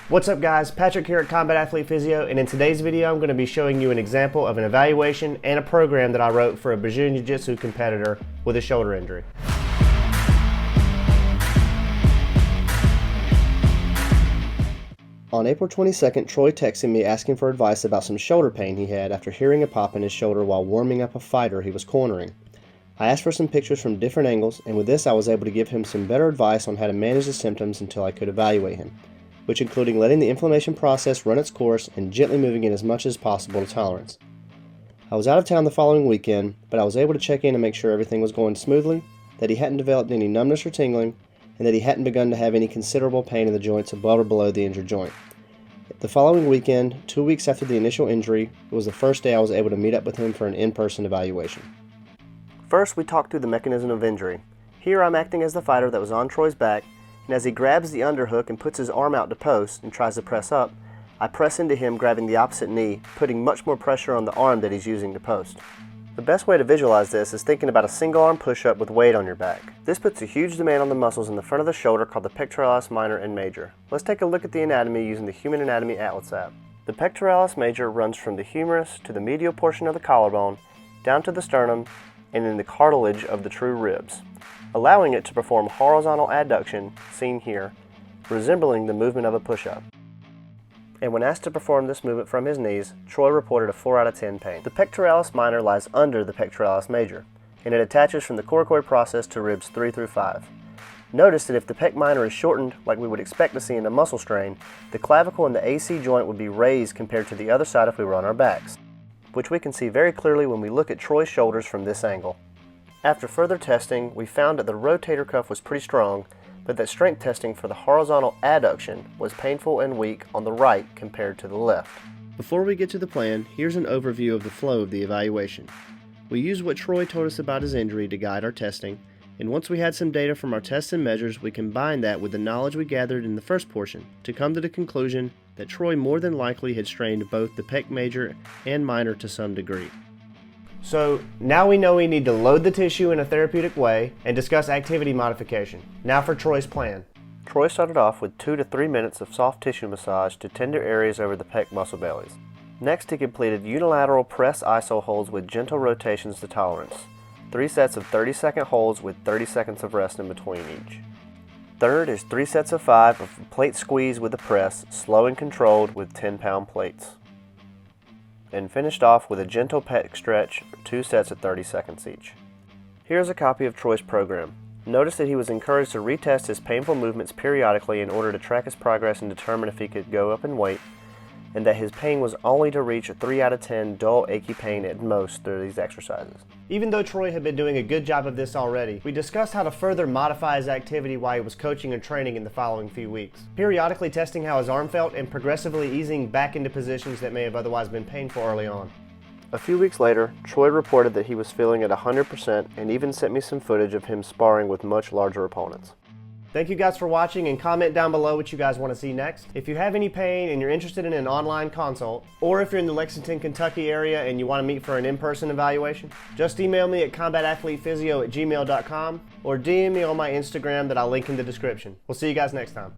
What's up guys, Patrick here at Combat Athlete Physio, and in today's video I'm going to be showing you an example of an evaluation and a program that I wrote for a Brazilian Jiu-Jitsu competitor with a shoulder injury. On April 22nd, Troy texted me asking for advice about some shoulder pain he had after hearing a pop in his shoulder while warming up a fighter he was cornering. I asked for some pictures from different angles, and with this I was able to give him some better advice on how to manage the symptoms until I could evaluate him, which including letting the inflammation process run its course and gently moving it as much as possible to tolerance. I was out of town the following weekend, but I was able to check in and make sure everything was going smoothly, that he hadn't developed any numbness or tingling, and that he hadn't begun to have any considerable pain in the joints above or below the injured joint. The following weekend, 2 weeks after the initial injury, it was the first day I was able to meet up with him for an in-person evaluation. First, we talked through the mechanism of injury. Here I'm acting as the fighter that was on Troy's back, and as he grabs the underhook and puts his arm out to post and tries to press up, I press into him grabbing the opposite knee, putting much more pressure on the arm that he's using to post. The best way to visualize this is thinking about a single arm push-up with weight on your back. This puts a huge demand on the muscles in the front of the shoulder called the pectoralis minor and major. Let's take a look at the anatomy using the Human Anatomy Atlas app. The pectoralis major runs from the humerus to the medial portion of the collarbone, down to the sternum, and in the cartilage of the true ribs, allowing it to perform horizontal adduction, seen here, resembling the movement of a push-up. And when asked to perform this movement from his knees, Troy reported a 4 out of 10 pain. The pectoralis minor lies under the pectoralis major, and it attaches from the coracoid process to ribs 3 through 5. Notice that if the pec minor is shortened, like we would expect to see in a muscle strain, the clavicle and the AC joint would be raised compared to the other side if we were on our backs, which we can see very clearly when we look at Troy's shoulders from this angle. After further testing, we found that the rotator cuff was pretty strong, but that strength testing for the horizontal adduction was painful and weak on the right compared to the left. Before we get to the plan, here's an overview of the flow of the evaluation. We used what Troy told us about his injury to guide our testing, and once we had some data from our tests and measures, we combined that with the knowledge we gathered in the first portion to come to the conclusion that Troy more than likely had strained both the pec major and minor to some degree. So now we know we need to load the tissue in a therapeutic way and discuss activity modification. Now for Troy's plan. Troy started off with 2 to 3 minutes of soft tissue massage to tender areas over the pec muscle bellies. Next, he completed unilateral press iso holds with gentle rotations to tolerance. 3 sets of 30-second holds with 30 seconds of rest in between each. Third is 3 sets of 5 of plate squeeze with the press, slow and controlled with 10-pound plates. And finished off with a gentle pec stretch for 2 sets of 30 seconds each. Here's a copy of Troy's program. Notice that he was encouraged to retest his painful movements periodically in order to track his progress and determine if he could go up in weight, and that his pain was only to reach a 3 out of 10 dull, achy pain at most through these exercises. Even though Troy had been doing a good job of this already, we discussed how to further modify his activity while he was coaching and training in the following few weeks, periodically testing how his arm felt and progressively easing back into positions that may have otherwise been painful early on. A few weeks later, Troy reported that he was feeling at 100% and even sent me some footage of him sparring with much larger opponents. Thank you guys for watching, and comment down below what you guys want to see next. If you have any pain and you're interested in an online consult, or if you're in the Lexington, Kentucky area and you want to meet for an in-person evaluation, just email me at combatathletephysio@gmail.com or DM me on my Instagram that I'll link in the description. We'll see you guys next time.